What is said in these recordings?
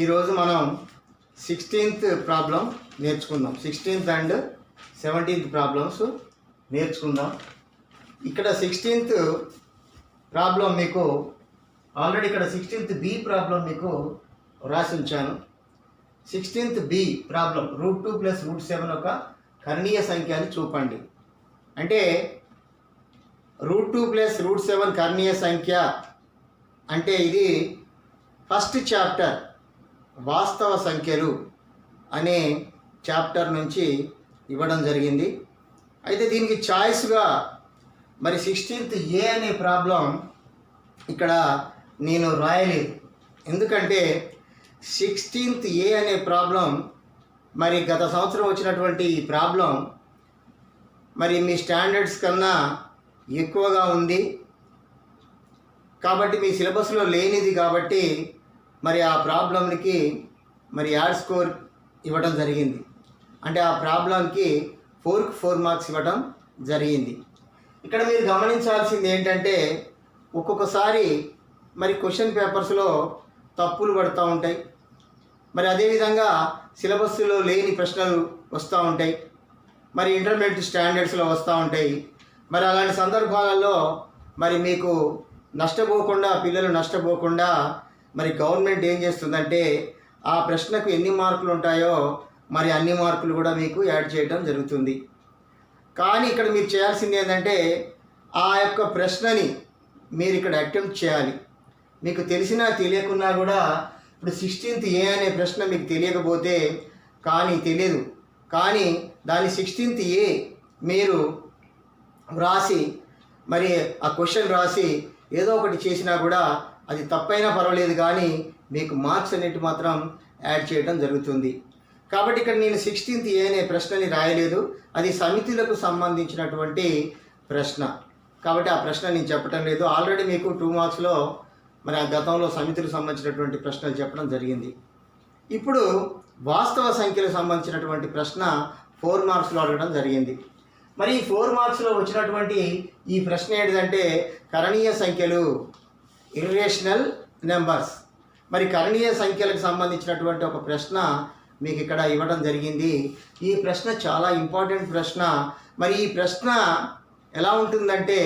ఈరోజు మనం 16th problem నేర్చుకుందాం. 16th అండ్ 17th ప్రాబ్లమ్స్ నేర్చుకుందాం. ఇక్కడ 16th ప్రాబ్లం మీకు ఆల్రెడీ ఇక్కడ 16th బి ప్రాబ్లం మీకు రాసి ఉంచాను. 16th బి ప్రాబ్లం √2 + √7 ఒక కర్ణీయ సంఖ్య అని చూపండి. అంటే √2 + √7 కర్ణీయ సంఖ్య అంటే ఇది ఫస్ట్ చాప్టర్ వాస్తవ సంఖ్యలు అనే చాప్టర్ నుంచి ఇవ్వడం జరిగింది. అయితే దీనికి చాయిస్గా మరి 16th ఏ అనే ప్రాబ్లం ఇక్కడ నేను రాయలేదు. ఎందుకంటే 16th ఏ అనే ప్రాబ్లం మరి గత సంవత్సరం వచ్చినటువంటి ఈ ప్రాబ్లం మరి మీ స్టాండర్డ్స్ కన్నా ఎక్కువగా ఉంది కాబట్టి మీ సిలబస్లో లేనిది కాబట్టి మరి ఆ ప్రాబ్లంకి మరి యాడ్ స్కోర్ ఇవ్వడం జరిగింది. అంటే ఆ ప్రాబ్లంకి 4కి 4 మార్క్స్ ఇవ్వడం జరిగింది. ఇక్కడ మీరు గమనించాల్సింది ఏంటంటే ఒక్కొక్కసారి మరి క్వశ్చన్ పేపర్స్లో తప్పులు పడుతూ ఉంటాయి. మరి అదేవిధంగా సిలబస్లో లేని ప్రశ్నలు వస్తూ ఉంటాయి. మరి ఇంటర్మీడియట్ స్టాండర్డ్స్లో వస్తూ ఉంటాయి. మరి అలాంటి సందర్భాలలో మరి మీకు నష్టపోకుండా పిల్లలు నష్టపోకుండా మరి గవర్నమెంట్ ఏం చేస్తుందంటే ఆ ప్రశ్నకు ఎన్ని మార్కులు ఉంటాయో మరి అన్ని మార్కులు కూడా మీకు యాడ్ చేయడం జరుగుతుంది. కానీ ఇక్కడ మీరు చేయాల్సింది ఏంటంటే ఆ యొక్క ప్రశ్నని మీరు ఇక్కడ అటెంప్ట్ చేయాలి. మీకు తెలిసినా తెలియకున్నా కూడా ఇప్పుడు 16th ఏ అనే ప్రశ్న మీకు తెలియకపోతే తెలియదు కానీ దాని 16th ఏ మీరు రాసి మరి ఆ క్వశ్చన్ రాసి ఏదో ఒకటి చేసినా కూడా అది తప్పైనా పర్వాలేదు కానీ మీకు మార్క్స్ అనేటి మాత్రం యాడ్ చేయడం జరుగుతుంది. కాబట్టి ఇక్కడ నేను 16th ఏ అనే ప్రశ్నని రాయలేదు. అది సమితులకు సంబంధించినటువంటి ప్రశ్న కాబట్టి ఆ ప్రశ్న నేను చెప్పడం లేదు. ఆల్రెడీ మీకు 2 మార్క్స్లో మరి ఆ గతంలో సమితులకు సంబంధించినటువంటి ప్రశ్నలు చెప్పడం జరిగింది. ఇప్పుడు వాస్తవ సంఖ్యలకు సంబంధించినటువంటి ప్రశ్న 4 మార్క్స్లో అడగడం జరిగింది. మరి ఈ 4 మార్క్స్లో వచ్చినటువంటి ఈ ప్రశ్న ఏంటంటే కరణీయ సంఖ్యలు ఇర్రేషనల్ నెంబర్స్. మరి కరణీయ సంఖ్యలకు సంబంధించినటువంటి ఒక ప్రశ్న మీకు ఇక్కడ ఇవ్వడం జరిగింది. ఈ ప్రశ్న చాలా ఇంపార్టెంట్ ప్రశ్న. మరి ఈ ప్రశ్న ఎలా ఉంటుందంటే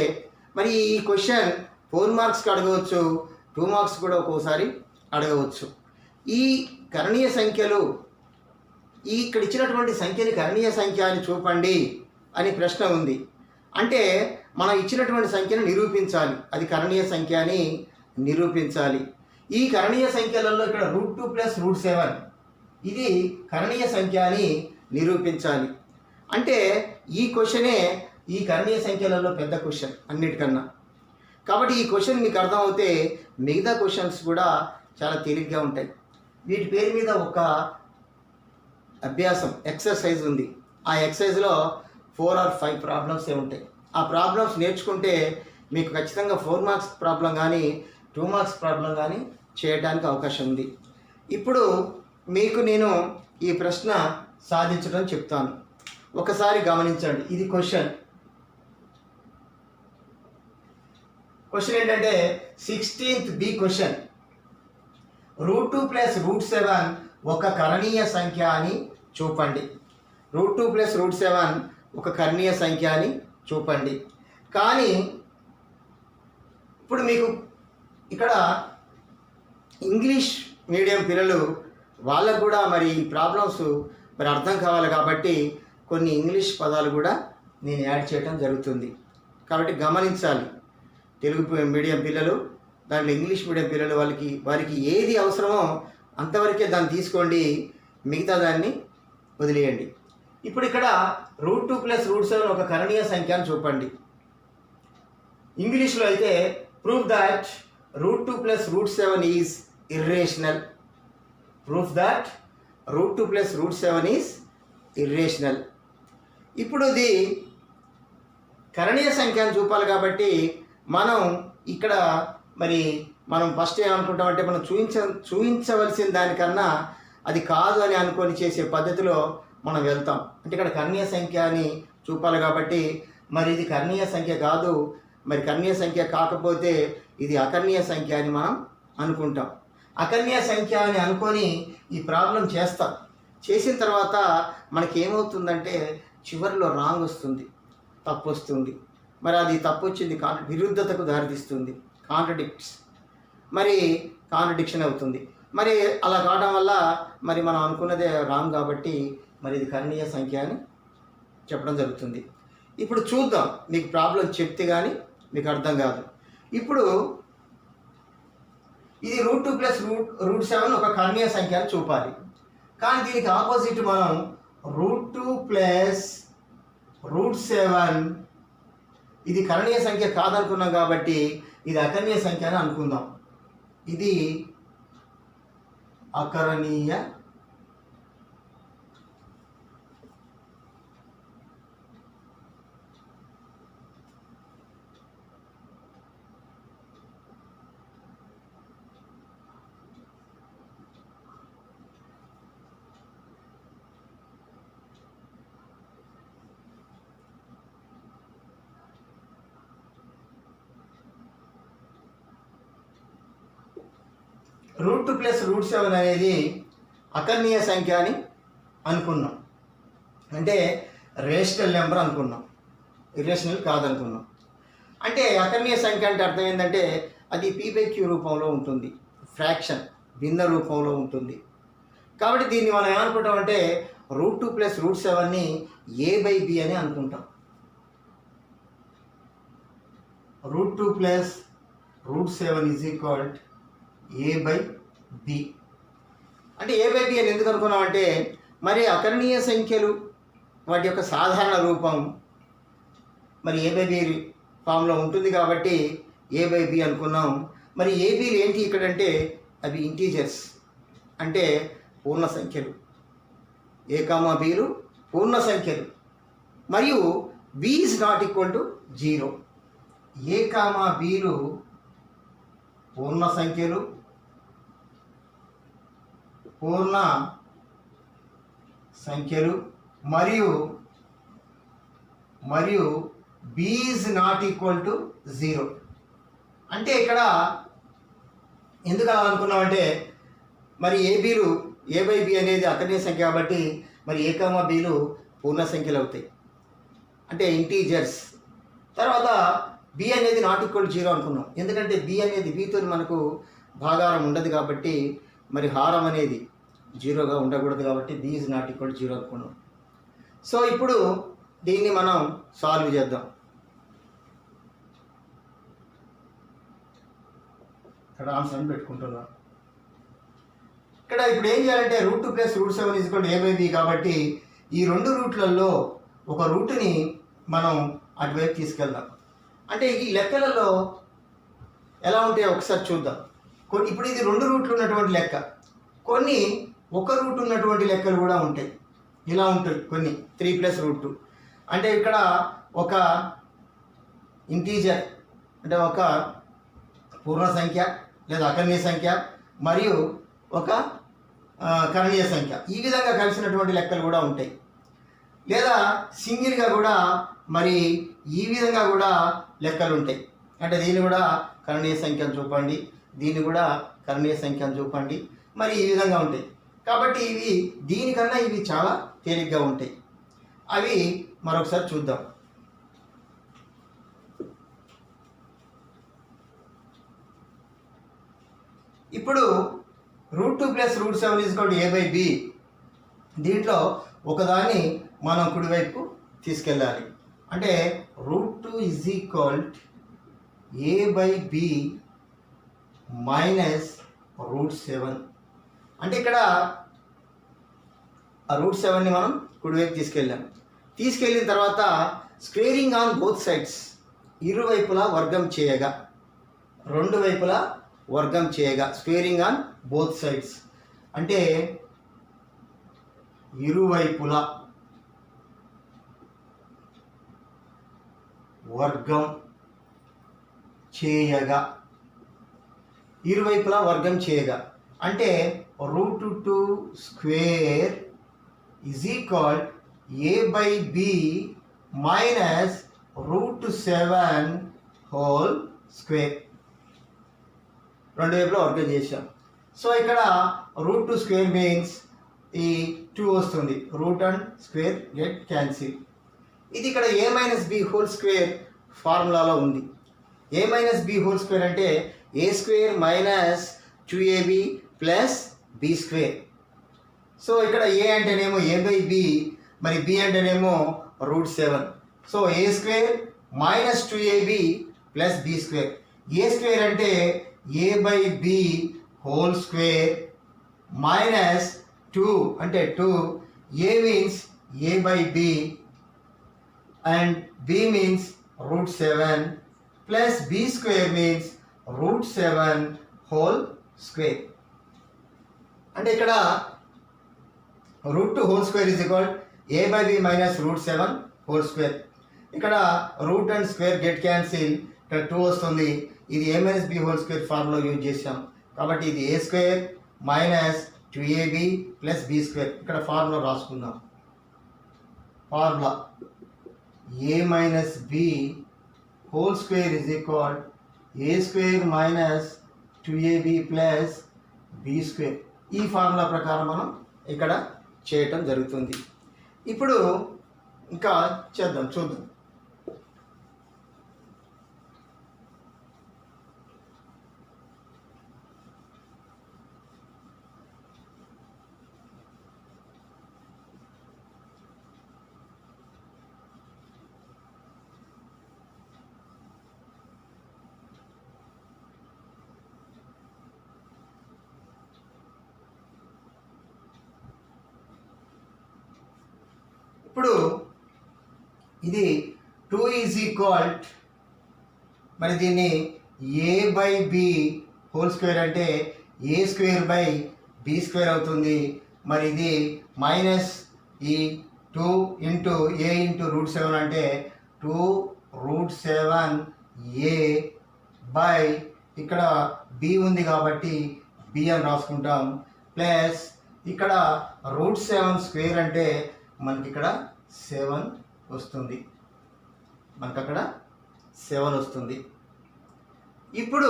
మరి ఈ క్వశ్చన్ 4 మార్క్స్కి అడగవచ్చు, 2 మార్క్స్ కూడా ఒక్కోసారి అడగవచ్చు. ఈ కరణీయ సంఖ్యలు ఇక్కడ ఇచ్చినటువంటి సంఖ్యని కరణీయ సంఖ్య అని చూపండి అని ప్రశ్న ఉంది. అంటే మనం ఇచ్చినటువంటి సంఖ్యను నిరూపించాలి, అది కరణీయ సంఖ్య అని నిరూపించాలి. ఈ కరణీయ సంఖ్యలలో ఇక్కడ √2 + √7 ఇది కరణీయ సంఖ్య అని నిరూపించాలి. అంటే ఈ క్వశ్చనే ఈ కరణీయ సంఖ్యలలో పెద్ద క్వశ్చన్ అన్నిటికన్నా. కాబట్టి ఈ క్వశ్చన్ మీకు అర్థమవుతే మిగతా క్వశ్చన్స్ కూడా చాలా తేలిగ్గా ఉంటాయి. వీటి పేరు మీద ఒక అభ్యాసం ఎక్సర్సైజ్ ఉంది. ఆ ఎక్సర్సైజ్లో 4 or 5 ప్రాబ్లమ్సే ఉంటాయి. ఆ ప్రాబ్లమ్స్ నేర్చుకుంటే మీకు ఖచ్చితంగా 4 మార్క్స్ ప్రాబ్లం కానీ 2 మార్క్స్ ప్రాబ్లం కానీ చేయడానికి అవకాశం ఉంది. ఇప్పుడు మీకు నేను ఈ ప్రశ్న సాధించడం చెప్తాను. ఒకసారి గమనించండి. ఇది క్వశ్చన్ ఏంటంటే 16th బి క్వశ్చన్ √2 + √7 ఒక కరణీయ సంఖ్య అని చూపండి. √2 + √7 ఒక కర్ణీయ సంఖ్య అని చూపండి. కానీ ఇప్పుడు మీకు ఇక్కడ ఇంగ్లీష్ మీడియం పిల్లలు వాళ్ళకు కూడా మరి ప్రాబ్లమ్స్ మరి అర్థం కావాలి కాబట్టి కొన్ని ఇంగ్లీష్ పదాలు కూడా నేను యాడ్ చేయడం జరుగుతుంది. కాబట్టి గమనించాలి. తెలుగు మీడియం పిల్లలు దాంట్లో ఇంగ్లీష్ మీడియం పిల్లలు వారికి ఏది అవసరమో అంతవరకే దాన్ని తీసుకోండి, మిగతా దాన్ని వదిలేయండి. ఇప్పుడు ఇక్కడ √2 + √7 ఒక కరణీయ సంఖ్య అని చూపండి. ఇంగ్లీష్లో అయితే prove that √2 + √7 is irrational. Proof that √2 + √7 is irrational. ఇప్పుడు ఇది కరణీయ సంఖ్య అని చూపాలి కాబట్టి మనం ఇక్కడ మనం ఫస్ట్ ఏమనుకుంటామంటే మనం చూపించవలసిన దానికన్నా అది కాదు అని అనుకొని చేసే పద్ధతిలో మనం వెళ్తాం. అంటే ఇక్కడ కర్ణీయ సంఖ్య అని చూపాలి కాబట్టి మరి ఇది కర్ణీయ సంఖ్య కాదు, మరి కర్ణీయ సంఖ్య కాకపోతే ఇది అకర్ణీయ సంఖ్య అని మనం అనుకుంటాం. అకర్ణీయ సంఖ్య అని అనుకొని ఈ ప్రాబ్లం చేస్తాం. చేసిన తర్వాత మనకి ఏమవుతుందంటే చివరిలో రాంగ్ వస్తుంది, తప్పు వస్తుంది. మరి అది తప్పు వచ్చింది విరుద్ధతకు దారితీస్తుంది, కాంట్రడిక్షన్ అవుతుంది. మరి అలా కావడం వల్ల మరి మనం అనుకున్నదే రాంగ్ కాబట్టి మరి ఇది కర్ణీయ సంఖ్య అని చెప్పడం జరుగుతుంది. ఇప్పుడు చూద్దాం, మీకు ప్రాబ్లం చెప్తే కానీ మీకు అర్థం కాదు. ఇప్పుడు ఇది √2 + √7 ఒక కర్ణీయ సంఖ్య అని చూపాలి. కానీ దీనికి ఆపోజిట్ మనం √2 + √7 ఇది కర్ణీయ సంఖ్య కాదనుకున్నాం కాబట్టి ఇది అకర్ణీయ సంఖ్య అని అనుకుందాం. ఇది అకరణీయ √2 + √7 అనేది అకర్ణీయ సంఖ్య అని అనుకున్నాం. అంటే రేషనల్ నెంబర్ అనుకున్నాం, ఇర్రేషనల్ కాదనుకున్నాం. అంటే అకర్ణీయ సంఖ్య అంటే అర్థం ఏంటంటే అది p/q రూపంలో ఉంటుంది, ఫ్రాక్షన్ భిన్న రూపంలో ఉంటుంది. కాబట్టి దీన్ని మనం ఏమనుకుంటామంటే √2 + √7ని a/b అని అనుకుంటాం. √2 + √7 = a/b. అంటే a/b అని ఎందుకు అనుకున్నామంటే మరి అకర్ణీయ సంఖ్యలు వాటి యొక్క సాధారణ రూపం మరి a/b ఫామ్లో ఉంటుంది కాబట్టి a/b అనుకున్నాం. మరి ఏబీలు ఏంటి ఇక్కడంటే అవి ఇంటీజర్స్, అంటే పూర్ణ సంఖ్యలు. a, bలు పూర్ణ సంఖ్యలు మరియు b is not equal to 0. a, bలు పూర్ణ సంఖ్యలు, మరియు b is not equal to 0. అంటే ఇక్కడ ఎందుకు అనుకున్నామంటే మరి a/b అనేది అకర్ణీయ సంఖ్య కాబట్టి మరి a, bలు పూర్ణ సంఖ్యలు అవుతాయి, అంటే ఇంటీజర్స్. తర్వాత b అనేది నాట్ ఈక్వల్ టు 0 అనుకున్నాం. ఎందుకంటే b అనేది bతో మనకు భాగారం ఉండదు కాబట్టి మరి హారం అనేది 0గా ఉండకూడదు కాబట్టి b is not equal to 0 అనుకున్నాం. సో ఇప్పుడు దీన్ని మనం సాల్వ్ చేద్దాం. ఇక్కడ ఆన్సర్ అని పెట్టుకుంటున్నాం. ఇక్కడ ఇప్పుడు ఏం చేయాలంటే √2 + √7 a/b కాబట్టి ఈ రెండు రూట్లలో ఒక రూట్ని మనం అటువైపు తీసుకెళ్దాం. అంటే ఈ లెక్కలలో ఎలా ఉంటాయో ఒకసారి చూద్దాం. ఇప్పుడు ఇది రెండు రూట్లు ఉన్నటువంటి లెక్క, కొన్ని ఒక రూట్ ఉన్నటువంటి లెక్కలు కూడా ఉంటాయి. ఇలా ఉంటాయి కొన్ని 3 + √2. అంటే ఇక్కడ ఒక ఇంటీజర్ అంటే ఒక పూర్ణ సంఖ్య లేదా అకర్ణీయ సంఖ్య మరియు ఒక కర్ణీయ సంఖ్య, ఈ విధంగా కలిసినటువంటి లెక్కలు కూడా ఉంటాయి. లేదా సింగిల్గా కూడా మరి ఈ విధంగా కూడా లెక్కలు ఉంటాయి. అంటే దీన్ని కూడా కర్ణీయ సంఖ్యను చూపండి, దీన్ని కూడా కర్ణీయ సంఖ్యను చూపండి, మరి ఈ విధంగా ఉంటాయి. కాబట్టి ఇవి దీనికన్నా ఇవి చాలా తేలిగ్గా ఉంటాయి. అవి మరొకసారి చూద్దాం. ఇప్పుడు √2 + √7 a/b, దీంట్లో ఒకదాన్ని మనం కుడివైపు తీసుకెళ్ళాలి. అంటే √2 = a/b - √7. అంటే ఇక్కడ ఆ √7ని మనం కుడివైపు తీసుకెళ్ళిన తర్వాత స్క్వేరింగ్ ఆన్ బోత్ సైడ్స్, ఇరువైపులా వర్గం చేయగా, రెండు వైపులా వర్గం చేయగా, స్క్వేరింగ్ ఆన్ బోత్ సైడ్స్ అంటే ఇరువైపులా వర్గం చేయగా, అంటే √2² a/b - √7² రెండు వైపులా వర్గం చేశాం. సో ఇక్కడ రూట్ 2 స్క్వేర్ మీన్స్ ఈ 2 వస్తుంది, root and square get cancel. ఇది ఇక్కడ a minus b whole square ఫార్ములాలో ఉంది. A minus b whole square అంటే a square minus 2ab plus b square. So ఇక్కడ ఏ అంటేనేమో ఏ బై బి, మరి బి అంటేనేమో root 7. So a square minus 2ab plus b square. A square అంటే a by b whole square minus 2 అంటే 2, a means a by b and B means root 7 plus b square means root 7 whole square. అంటే ఇక్కడ root 2 whole square is equal a by b minus root 7 whole square. ఇక్కడ root and square get cancel, ఇక్కడ 2 వస్తుంది. ఇది a minus b whole square formula use చేసాం కాబట్టి ఇది a square minus 2ab plus b square. ఇక్కడ formula రాసుకుందాం. Formula a minus b whole square is equal a square minus 2ab plus b square. ఈ formula ప్రకారం మనం ఇక్కడ చేయటం జరుగుతుంది. ఇప్పుడు ఇంకా చూద్దాం. ఇప్పుడు ఇది 2 ఈజ్ ఈక్వల్, మరి దీన్ని ఏ బై బి హోల్ స్క్వేర్ అంటే a square by B square అవుతుంది. మరి ఇది మైనస్ ఈ 2 ఇంటూ ఏ ఇంటూ రూట్ 7 అంటే 2 రూట్ 7 ఏ బై ఇక్కడ బి ఉంది కాబట్టి బి అని రాసుకుంటాం, ప్లస్ ఇక్కడ రూట్ 7 స్క్వేర్ అంటే మనకి ఇక్కడ 7 వస్తుంది, మనకు అక్కడ 7 వస్తుంది. ఇప్పుడు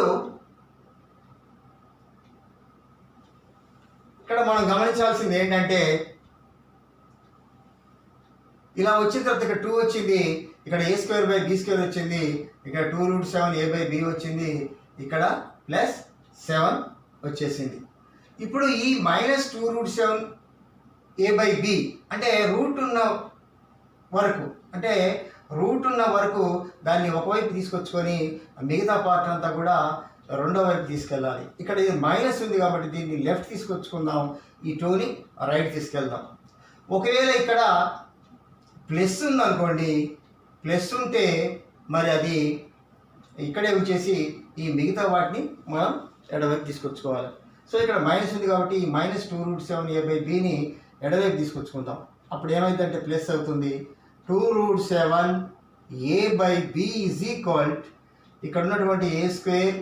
ఇక్కడ మనం గమనించాల్సింది ఏంటంటే ఇలా వచ్చిన తర్వాత ఇక్కడ 2 వచ్చింది, ఇక్కడ ఏ స్క్వేర్ బై బి స్క్వేర్ వచ్చింది, ఇక్కడ 2 రూట్ 7 ఏ బై బి వచ్చింది, ఇక్కడ ప్లస్ 7 వచ్చేసింది. ఇప్పుడు ఈ minus 2 root 7 A by B అంటే రూట్ ఉన్న వరకు దాన్ని ఒకవైపు తీసుకొచ్చుకొని మిగతా పార్ట్ అంతా కూడా రెండో వైపు తీసుకెళ్ళాలి. ఇక్కడ ఇది మైనస్ ఉంది కాబట్టి దీన్ని లెఫ్ట్ తీసుకొచ్చుకుందాం, ఈ 2ని రైట్ తీసుకెళ్దాం. ఒకవేళ ఇక్కడ ప్లస్ ఉందనుకోండి, ప్లస్ ఉంటే మరి అది ఇక్కడే వచ్చేసి ఈ మిగతా వాటిని మనం ఎడవైపు తీసుకొచ్చుకోవాలి. సో ఇక్కడ మైనస్ ఉంది కాబట్టి ఈ మైనస్ 2 రూట్ 7 ఏ బై బిని ఎడవైపు తీసుకొచ్చుకుందాం. అప్పుడు ఏమైందంటే ప్లస్ అవుతుంది. 2 root 7 A by B is equal ఇక్కడ ఉన్నటువంటి ఏ స్క్వేర్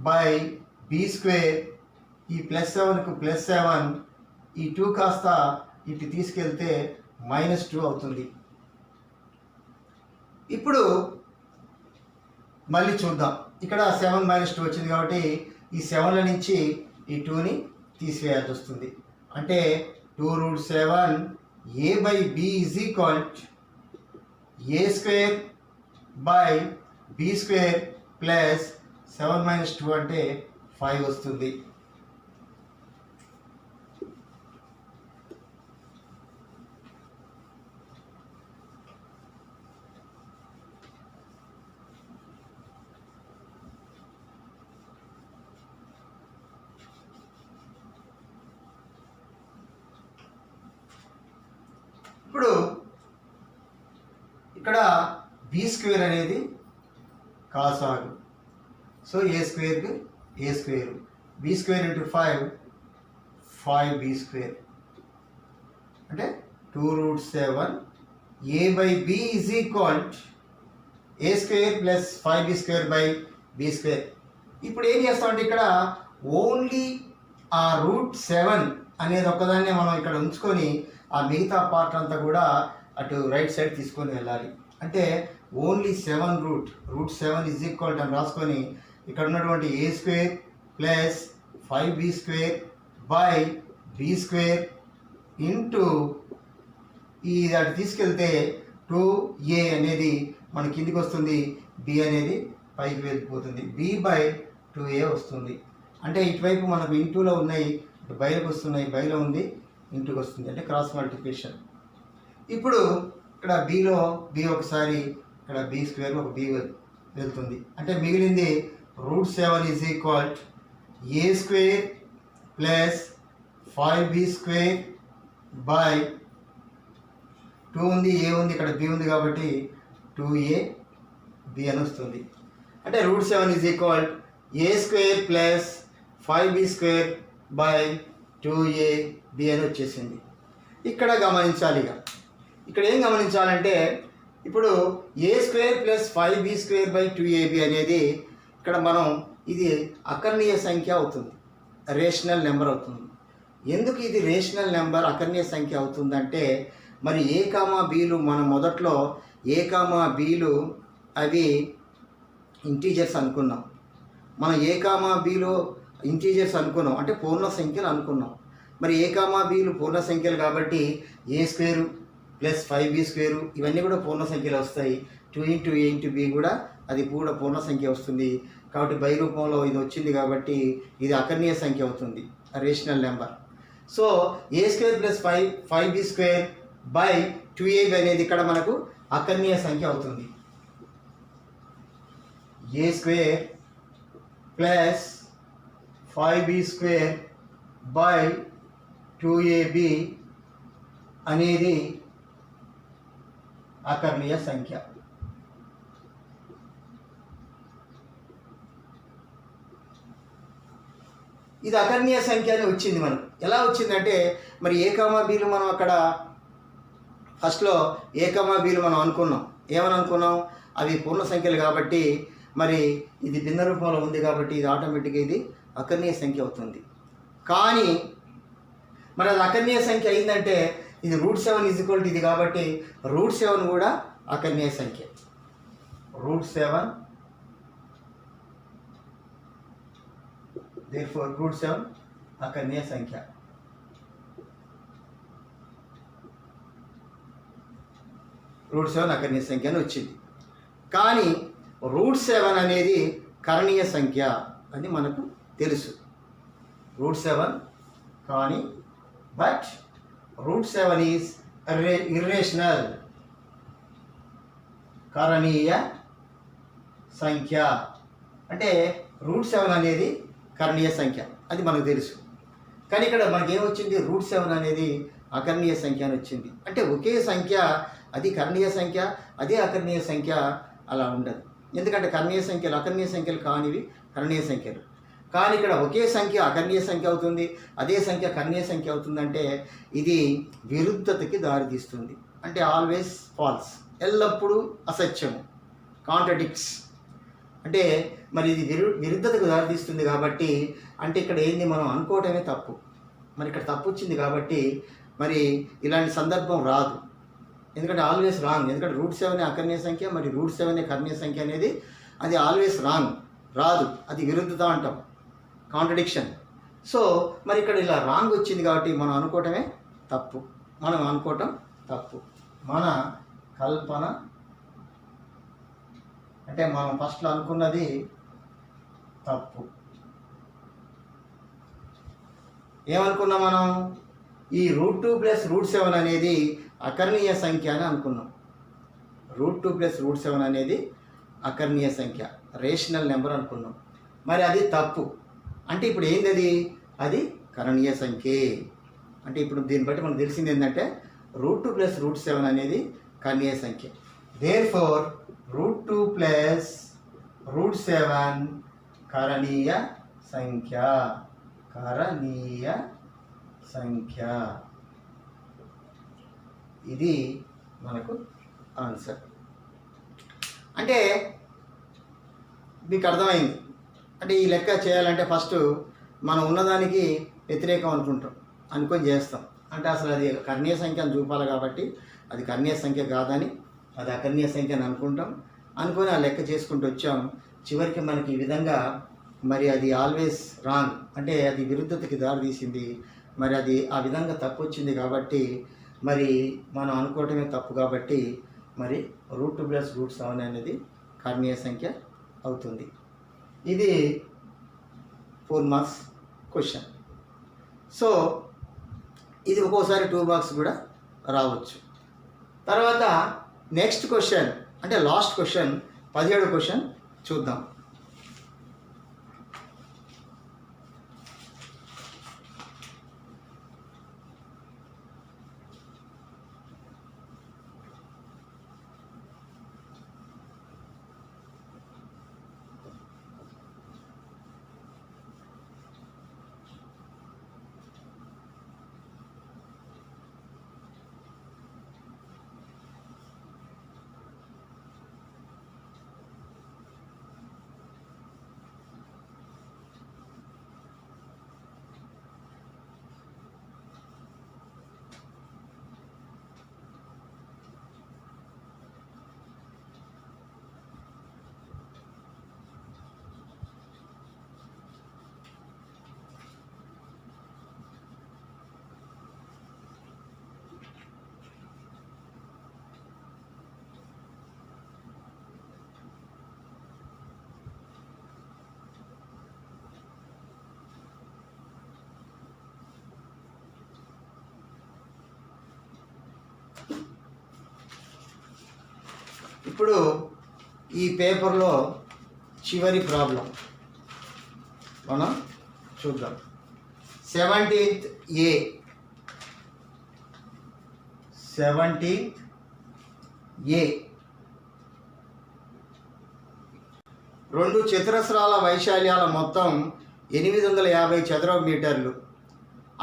బై బి స్క్వేర్, ఈ ప్లస్ 7కు ప్లస్ 7, ఈ 2 కాస్త ఇటు తీసుకెళ్తే మైనస్ 2 అవుతుంది. ఇప్పుడు మళ్ళీ చూద్దాం. ఇక్కడ 7 మైనస్ 2 వచ్చింది కాబట్టి ఈ 7ల నుంచి ఈ 2ని తీసివేయాల్సి వస్తుంది. అంటే 2 root 7 A by B is equal a square by B square plus 7 minus 2 అంటే 5 వస్తుంది. ఇప్పుడు ఇక్కడ బి స్క్వేర్ అనేది కాసాగు. సో ఏ స్క్వేర్కి a square, b square into 5 b square అంటే 2 root 7 A by B is equal a square plus 5 b square by B square. ఇప్పుడు ఏం చేస్తామంటే ఇక్కడ ఓన్లీ ఆ రూట్ 7 అనేది ఒక్కదాన్నే మనం ఇక్కడ ఉంచుకొని ఆ మిగతా పార్ట్ అంతా కూడా అటు రైట్ సైడ్ తీసుకొని వెళ్ళాలి. అంటే ఓన్లీ 7 రూట్ 7 ఈజ్ ఈక్వల్ అని రాసుకొని ఇక్కడ ఉన్నటువంటి ఏ square plus 5 b square by B square into ఈ అటు తీసుకెళ్తే 2a అనేది మన కిందికి వస్తుంది, b అనేది పైకి వెళ్ళిపోతుంది, b బై 2a వస్తుంది. అంటే ఇటువైపు మనకు ఇంటూలో ఉన్నాయి, ఇటు బయటకు వస్తున్నాయి, బయలో ఉంది ఇంటూకి వస్తుంది, అంటే క్రాస్ మల్టిప్లికేషన్. ఇప్పుడు ఇక్కడ b ఒకసారి, ఇక్కడ b స్క్వేర్ ఒక b వెళ్తుంది, అంటే మిగిలింది √7 is equal a square plus 5b square by 2 ఉంది, a ఉంది, ఇక్కడ b ఉంది కాబట్టి 2ab అని వస్తుంది. అంటే √7 is equal a square plus 5b square by 2ab అని వచ్చేసింది. ఇక్కడ గమనించాలి, ఇక్కడ ఏం గమనించాలంటే ఇప్పుడు a square plus 5b square by 2ab అనేది ఇక్కడ మనం ఇది అకర్ణీయ సంఖ్య అవుతుంది, రేషనల్ నెంబర్ అవుతుంది. ఎందుకు ఇది రేషనల్ నెంబర్ అకర్ణీయ సంఖ్య అవుతుందంటే మరి a, bలు మనం మొదట్లో a, bలు అవి ఇంటీజర్స్ అనుకున్నాం. మనం a, bలు ఇంటీజర్స్ అనుకున్నాం, అంటే పూర్ణ సంఖ్యలు అనుకున్నాం. మరి a, bలు పూర్ణ సంఖ్యలు కాబట్టి a square plus 5b square ఇవన్నీ కూడా పూర్ణ సంఖ్యలు వస్తాయి. 2 ఇంటూ a ఇంటూ b కూడా అది కూడా పూర్ణ సంఖ్య వస్తుంది. కాబట్టి బై రూపంలో ఇది వచ్చింది కాబట్టి ఇది అకర్ణీయ సంఖ్య అవుతుంది, rational number. So a square plus 5b square by 2ab అనేది ఇక్కడ మనకు అకర్ణీయ సంఖ్య అవుతుంది. a square plus 5b square by 2ab అనేది అకర్ణీయ సంఖ్య. ఇది అకర్ణీయ సంఖ్య అని వచ్చింది మనకు. ఎలా వచ్చిందంటే మరి a, bలు మనం అక్కడ ఫస్ట్లో a, bలు మనం అనుకున్నాం. ఏమని అనుకున్నాం? అవి పూర్ణ సంఖ్యలు కాబట్టి మరి ఇది భిన్న రూపంలో ఉంది కాబట్టి ఇది ఆటోమేటిక్గా ఇది అకర్ణీయ సంఖ్య అవుతుంది. కానీ మరి అది అకర్ణీయ సంఖ్య అయిందంటే ఇది √7 ఈజ్ ఈక్వల్ టు ఇది కాబట్టి √7 కూడా అకర్ణీయ సంఖ్య. √7 therefore √7 అకర్ణీయ సంఖ్య. √7 అకర్ణీయ సంఖ్య అని వచ్చింది. కానీ √7 అనేది కరణీయ సంఖ్య అని మనకు తెలుసు. √7 కానీ బట్ √7 ఈజ్ ఇర్రేషనల్, కరణీయ సంఖ్య. అంటే √7 అనేది కరణీయ సంఖ్య అది మనకు తెలుసు. కానీ ఇక్కడ మనకేమొచ్చింది? √7 అనేది అకర్ణీయ సంఖ్య అని వచ్చింది. అంటే ఒకే సంఖ్య అది కర్ణీయ సంఖ్య, అదే అకర్ణీయ సంఖ్య అలా ఉండదు. ఎందుకంటే కర్ణీయ సంఖ్యలు అకర్ణీయ సంఖ్యలు కానివి కర్ణీయ సంఖ్యలు. కానీ ఇక్కడ ఒకే సంఖ్య అకర్ణీయ సంఖ్య అవుతుంది, అదే సంఖ్య కర్ణీయ సంఖ్య అవుతుందంటే ఇది విరుద్ధతకి దారితీస్తుంది. అంటే ఆల్వేస్ ఫాల్స్, ఎల్లప్పుడూ అసత్యము, కాంట్రడిక్ట్స్. అంటే మరి ఇది విరుద్ధతకు దారితీస్తుంది కాబట్టి అంటే ఇక్కడ ఏంది మనం అనుకోవటమే తప్పు. మరి ఇక్కడ తప్పు వచ్చింది కాబట్టి మరి ఇలాంటి సందర్భం రాదు. ఎందుకంటే ఆల్వేస్ రాంగ్. ఎందుకంటే √7 అకర్ణీయ సంఖ్య, మరి √7 కర్ణీయ సంఖ్య అనేది అది ఆల్వేస్ రాంగ్, రాదు. అది విరుద్ధత అంటాం, కాంట్రడిక్షన్. సో మరి ఇక్కడ ఇలా రాంగ్ వచ్చింది కాబట్టి మనం అనుకోవటమే తప్పు. మనం అనుకోవటం తప్పు, మన కల్పన. అంటే మనం ఫస్ట్లో అనుకున్నది తప్పు. ఏమనుకున్నాం మనం? ఈ √2 + √7 అనేది అకర్ణీయ సంఖ్య అని అనుకున్నాం. √2 + √7 అనేది అకర్ణీయ సంఖ్య, రేషనల్ నెంబర్ అనుకున్నాం. మరి అది తప్పు. అంటే ఇప్పుడు ఏంది? అది కరణీయ సంఖ్య. అంటే ఇప్పుడు దీన్ని బట్టి మనకు తెలిసింది ఏంటంటే √2 + √7 అనేది కరణీయ సంఖ్య. దేర్ఫోర్ √2 + √7 కరణీయ సంఖ్య, కరణీయ సంఖ్య. ఇది మనకు ఆన్సర్. అంటే మీకు అర్థమైంది. అంటే ఈ లెక్క చేయాలంటే ఫస్ట్ మనం ఉన్నదానికి వ్యతిరేకం అనుకొని చేస్తాం. అంటే అసలు అది కర్ణీయ సంఖ్య అని చూపాలి కాబట్టి అది కర్ణీయ సంఖ్య కాదని అది అకర్ణీయ సంఖ్య అని అనుకుంటాం. అనుకొని ఆ లెక్క చేసుకుంటూ వచ్చాం. చివరికి మనకి ఈ విధంగా మరి అది ఆల్వేస్ రాంగ్, అంటే అది విరుద్ధతకి దారితీసింది. మరి అది ఆ విధంగా తప్పు వచ్చింది కాబట్టి మరి మనం అనుకోవటమే తప్పు కాబట్టి మరి √2 + √7 అనేది కర్ణీయ సంఖ్య అవుతుంది. ఇది 4 మార్క్స్ క్వశ్చన్. సో ఇది ఒక్కోసారి 2 మార్క్స్ కూడా రావచ్చు. తర్వాత నెక్స్ట్ క్వశ్చన్ అంటే లాస్ట్ క్వశ్చన్ 17 క్వశ్చన్ చూద్దాం. ఇప్పుడు ఈ పేపర్లో చివరి ప్రాబ్లం మనం చూద్దాం. 17th A 17th A 2 చతురస్రాల వైశాల్యాల మొత్తం 850 చదరపు మీటర్లు.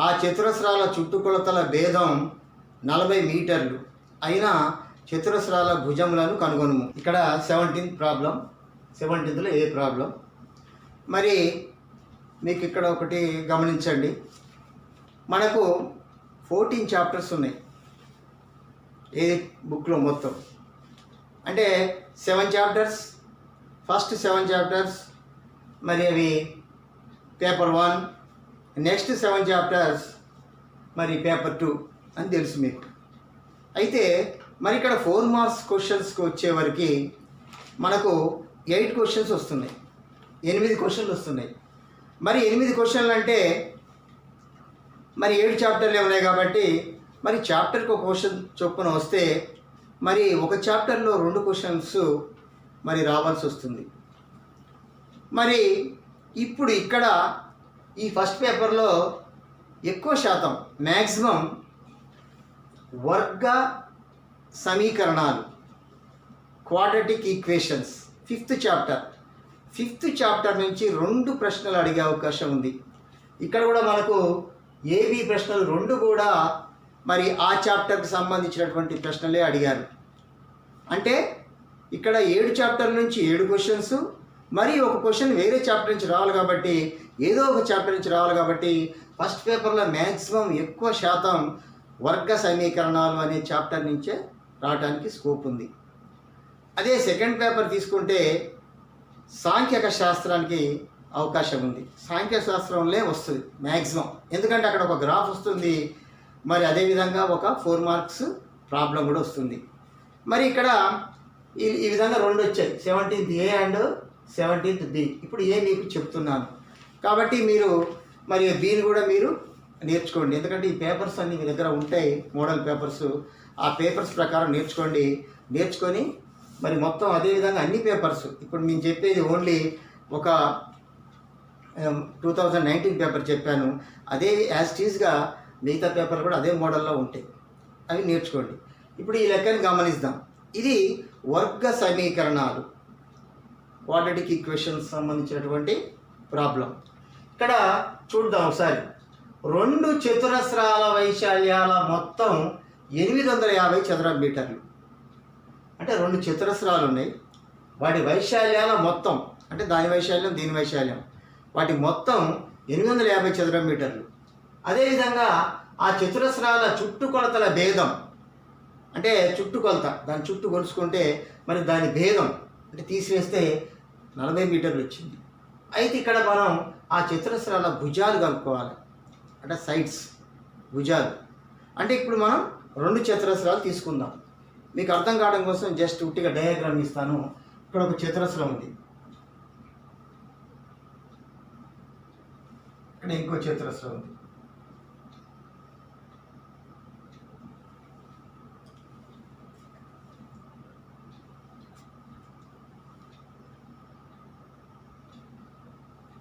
ఆ చతురస్రాల చుట్టుకొలతల భేదం 40 మీటర్లు అయినా చతురస్రాల భుజములను కనుగొనుము. ఇక్కడ 17th ప్రాబ్లం, 17th ఏ ప్రాబ్లం. మరి మీకు ఇక్కడ ఒకటి గమనించండి, మనకు 14 చాప్టర్స్ ఉన్నాయి ఏ బుక్లో మొత్తం. అంటే 7 చాప్టర్స్, ఫస్ట్ 7 చాప్టర్స్ మరి అవి పేపర్ 1, నెక్స్ట్ 7 చాప్టర్స్ మరి పేపర్ 2 అని తెలుసు మీకు. అయితే మరి ఇక్కడ 4 మార్క్స్ క్వశ్చన్స్కి వచ్చేవరకు మనకు 8 క్వశ్చన్స్ వస్తున్నాయి, 8 క్వశ్చన్లు వస్తున్నాయి. మరి 8 క్వశ్చన్లు అంటే మరి 7 చాప్టర్లే ఉన్నాయి కాబట్టి మరి చాప్టర్కి ఒక క్వశ్చన్ చొప్పున వస్తే మరి ఒక చాప్టర్లో 2 క్వశ్చన్స్ మరి రావాల్సి వస్తుంది. మరి ఇప్పుడు ఇక్కడ ఈ ఫస్ట్ పేపర్లో ఎక్కువ శాతం మ్యాక్సిమం వర్గ సమీకరణాలు, క్వాడ్రాటిక్ ఈక్వేషన్స్, 5th చాప్టర్ నుంచి 2 ప్రశ్నలు అడిగే అవకాశం ఉంది. ఇక్కడ కూడా మనకు ఏబి ప్రశ్నలు 2 కూడా మరి ఆ చాప్టర్కి సంబంధించినటువంటి ప్రశ్నలే అడిగారు. అంటే ఇక్కడ 7 చాప్టర్ నుంచి 7 క్వశ్చన్స్, మరి ఒక క్వశ్చన్ వేరే చాప్టర్ నుంచి రావాలి కాబట్టి ఏదో ఒక చాప్టర్ నుంచి రావాలి కాబట్టి ఫస్ట్ పేపర్లో మ్యాక్సిమం ఎక్కువ శాతం వర్గ సమీకరణాలు అనే చాప్టర్ నుంచే రావడానికి స్కోప్ ఉంది. అదే సెకండ్ పేపర్ తీసుకుంటే సాంఖ్యక శాస్త్రానికి అవకాశం ఉంది. సాంఖ్య శాస్త్రంలో వస్తుంది మ్యాక్సిమం, ఎందుకంటే అక్కడ ఒక గ్రాఫ్ వస్తుంది, మరి అదేవిధంగా ఒక 4 మార్క్స్ ప్రాబ్లం కూడా వస్తుంది. మరి ఇక్కడ ఈ విధంగా 2 వచ్చాయి, 17th A and 17th B. ఇప్పుడు ఏ మీకు చెప్తున్నాను కాబట్టి మీరు మరి బీని కూడా మీరు నేర్చుకోండి, ఎందుకంటే ఈ పేపర్స్ అన్నీ మీ దగ్గర ఉంటాయి, మోడల్ పేపర్స్. ఆ పేపర్స్ ప్రకారం నేర్చుకొని మరి మొత్తం అదేవిధంగా అన్ని పేపర్స్. ఇప్పుడు నేను చెప్పేది ఓన్లీ ఒక 2019 పేపర్ చెప్పాను, అదే యాజ్ టీజ్గా మిగతా పేపర్లు కూడా అదే మోడల్లో ఉంటాయి, అవి నేర్చుకోండి. ఇప్పుడు ఈ లెక్కని గమనిద్దాం. ఇది వర్గ సమీకరణాలు, క్వాడ్రాటిక్ ఈక్వేషన్స్ సంబంధించినటువంటి ప్రాబ్లం. ఇక్కడ చూద్దాం ఒకసారి. 2 చతురస్రాల వైశాల్యాల మొత్తం 850 చదరపు మీటర్లు. అంటే 2 చతురస్రాలు ఉన్నాయి, వాటి వైశాల్యాల మొత్తం అంటే దాని వైశాల్యం దీని వైశాల్యం వాటి మొత్తం 850 చదరపు మీటర్లు. అదేవిధంగా ఆ చతురస్రాల చుట్టుకొలతల భేదం అంటే చుట్టుకొలత, దాని చుట్టూ కొలుసుకుంటే మరి దాని భేదం అంటే తీసివేస్తే 40 మీటర్లు వచ్చింది. అయితే ఇక్కడ మనం ఆ చతురస్రాల భుజాలు కనుక్కోవాలి, అంటే సైడ్స్ భుజాలు. అంటే ఇప్పుడు మనం 2 చతురస్రాలు తీసుకుందాం. మీకు అర్థం కావడం కోసం జస్ట్ ఉట్టిగా డయాగ్రామ్ ఇస్తాను. ఇక్కడ ఒక చతురస్రం ఉంది, ఇక్కడ ఇంకో చతురస్రం ఉంది.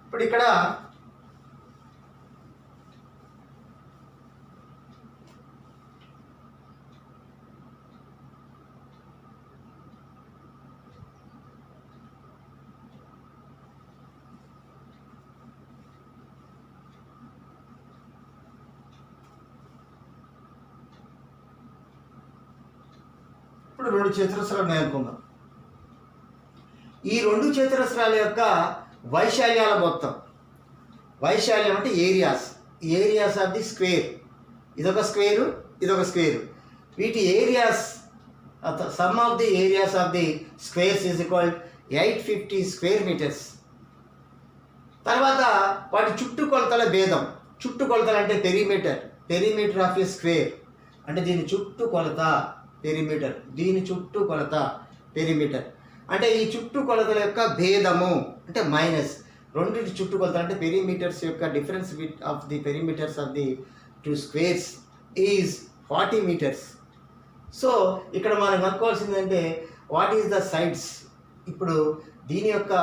ఇప్పుడు ఇక్కడ ఇప్పుడు 2 చతురస్రాలు నేర్చుకుందాం. ఈ 2 చతురస్రాల యొక్క వైశాల్యాల మొత్తం, వైశాల్యం అంటే ఏరియాస్ ఆఫ్ ది స్క్వేర్. ఇదొక స్క్వేరు, ఇదొక స్క్వేరు. వీటి areas, sum of the areas of the squares is equal 850 square metres. తర్వాత వాటి చుట్టుకొలతల భేదం. చుట్టుకొలతలు అంటే పెరిమీటర్ ఆఫ్ ఏ స్క్వేర్, అంటే దీని చుట్టుకొలత పెరిమీటర్, దీని చుట్టుకొలత పెరిమీటర్. అంటే ఈ చుట్టుకొలతల యొక్క భేదము అంటే మైనస్. రెండింటి చుట్టుకొలతలు అంటే పెరిమీటర్స్ యొక్క difference of the perimeters of the 2 squares is 40 metres. So ఇక్కడ మనం కనుక్కోవాల్సింది అంటే వాట్ ఈజ్ ద సైడ్స్. ఇప్పుడు దీని యొక్క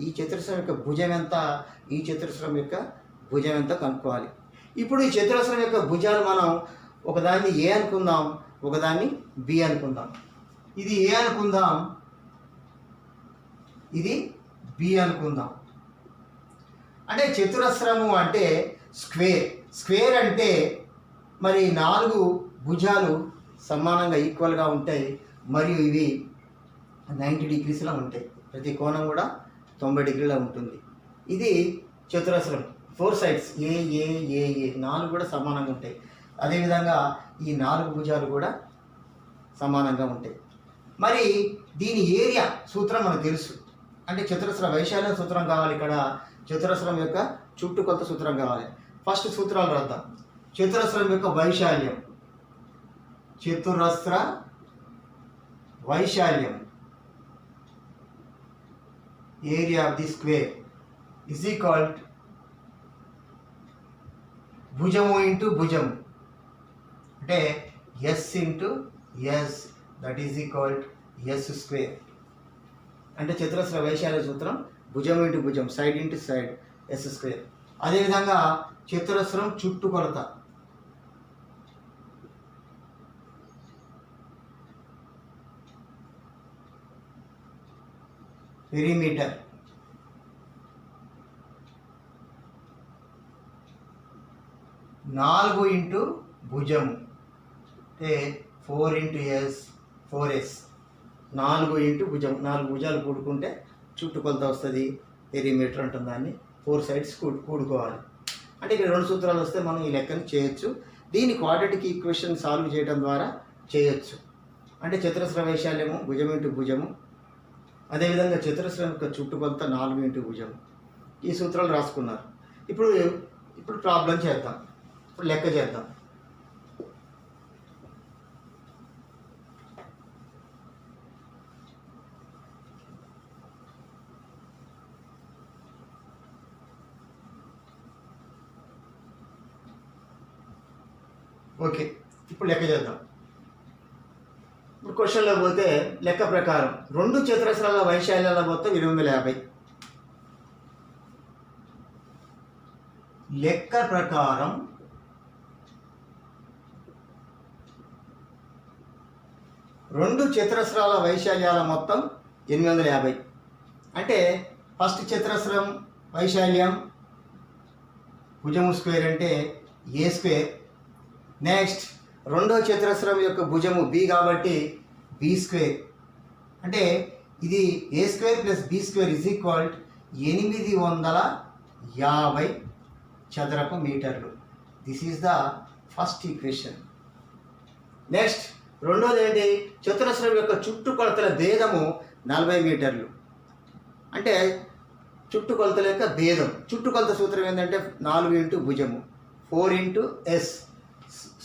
ఈ చతురస్రం యొక్క భుజం ఎంత, ఈ చతురస్రం యొక్క భుజం ఎంత కనుక్కోవాలి. ఇప్పుడు ఈ చతురస్రం యొక్క భుజాలు మనం ఒకదాన్ని ఏ అనుకుందాం, ఒకదాన్ని బి అనుకుందాం. ఇది ఏ అనుకుందాం, ఇది బి అనుకుందాం. అంటే చతురస్రము అంటే స్క్వేర్ అంటే మరి 4 భుజాలు సమానంగా ఈక్వల్గా ఉంటాయి, మరియు ఇవి 90 డిగ్రీస్లో ఉంటాయి. ప్రతి కోణం కూడా 90 డిగ్రీలో ఉంటుంది. ఇది చతురస్రం. 4 సైడ్స్ ఏ 4 కూడా సమానంగా ఉంటాయి. అదేవిధంగా ఈ 4 భుజాలు కూడా సమానంగా ఉంటాయి. మరి దీని ఏరియా సూత్రం మనకు తెలుసు. అంటే చతురస్ర వైశాల్యం సూత్రం కావాలి, ఇక్కడ చతురస్రం యొక్క చుట్టుకొలత సూత్రం కావాలి. ఫస్ట్ సూత్రాలు రాద్దాం. చతురస్రం యొక్క వైశాల్యం, చతురస్ర వైశాల్యం area of the square is equal భుజము ఇంటూ భుజము, అంటే S into S, that is equal S square. అంటే చతురస్ర వైశాల్య సూత్రం భుజం ఇంటూ భుజం, side into side, S square. అదేవిధంగా చతురస్రం చుట్టుకొలత, పెరిమీటర్, 4 ఇంటూ భుజము, అంటే 4 ఇంటూ ఎస్, 4s. 4 ఇంటూ భుజం, 4 భుజాలు కూడుకుంటే చుట్టుకొలత వస్తుంది, పెరిమీటర్ ఉంటుంది. దాన్ని 4 సైడ్స్ కూడుకోవాలి. అంటే ఇక్కడ 2 సూత్రాలు వస్తే మనం ఈ లెక్కను చేయొచ్చు. దీన్ని క్వాడ్రాటిక్ ఈక్వేషన్ సాల్వ్ చేయడం ద్వారా చేయొచ్చు. అంటే చతురస్ర వైశాల్యము భుజం ఇంటూ భుజము, అదేవిధంగా చతురస్రం యొక్క చుట్టుకొలత 4 ఇంటూ భుజము. ఈ సూత్రాలు రాసుకున్నారు. ఇప్పుడు ప్రాబ్లం చేద్దాం, ఇప్పుడు లెక్క చేద్దాం. ఓకే, ఇప్పుడు లెక్క చేద్దాం. ఇప్పుడు క్వశ్చన్లో పోతే లెక్క ప్రకారం 2 చతురస్రాల వైశాల్యాల మొత్తం 850. లెక్క ప్రకారం రెండు చతురస్రాల వైశాల్యాల మొత్తం 850. అంటే ఫస్ట్ చతురస్రం వైశాల్యం భుజము స్క్వేర్ అంటే ఏ స్క్వేర్. నెక్స్ట్ రెండో చతురస్రం యొక్క భుజము బి కాబట్టి బి స్క్వేర్. అంటే ఇది a square plus b square is equal 850 చదరపు మీటర్లు. This is the first equation. Next రెండోది ఏంటి, చతురస్రం యొక్క చుట్టుకొలతల భేదము 40 మీటర్లు. అంటే చుట్టుకొలతల యొక్క భేదం. చుట్టుకొలత సూత్రం ఏంటంటే 4 ఇంటూ భుజము 4 ఇంటూ ఎస్.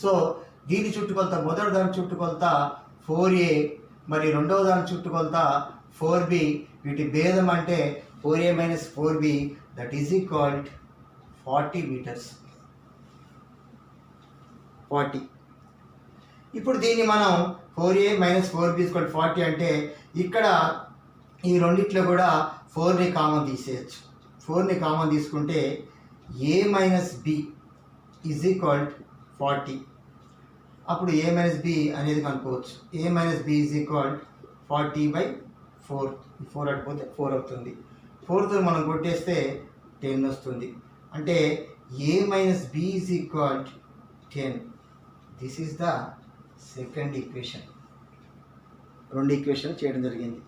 సో దీని చుట్టుకొలత, మొదటి దాని చుట్టుకొలత 4a, మరి రెండవ దాని చుట్టుకొలత 4b. వీటి భేదం అంటే 4a minus 4b, that is equalled 40 metres. 40. ఇప్పుడు దీన్ని మనం 4a మైనస్ 4b ఈక్వల్ 40 అంటే ఇక్కడ ఈ రెండిట్లో కూడా 4ని కామన్ తీసేయచ్చు. 4ని కామన్ తీసుకుంటే a minus b is equal 40. అప్పుడు a మైనస్ b అనేది కనుక్కోవచ్చు. a minus b is equal 40/4. 4 అడిపోతే 4 అవుతుంది. 4తో మనం కొట్టేస్తే 10 వస్తుంది. అంటే a minus b is equal 10. This is the second equation. 2 equation చేయడం జరిగింది.